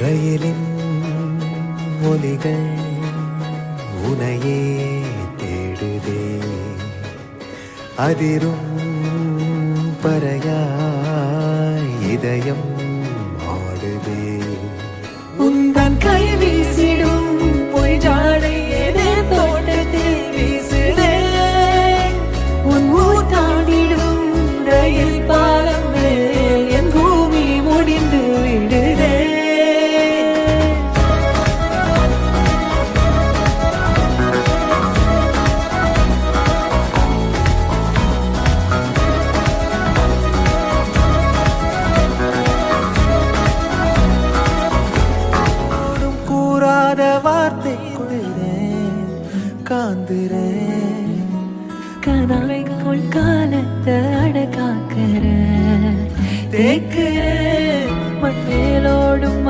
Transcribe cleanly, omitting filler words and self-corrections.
ரயிலின் ஒலிகள் உனையே தேடுதே, அதிரும் பறையாய் இதயம் ஆடுதே. உந்தன் கை வீசிடும் பொய் ஜாடை ஏதே தோட்டத்தில் வீசுதே. உன் ஊர் தாண்டிடும் ரயில் பாலம் மேல் என் பூமி முடிந்து விடுதே. கூறாத வார்த்தை காந்துறேன், கனாய்க்குள் காலத்தை அடக்காக்கிற தேக்குற மட்டேலோடும்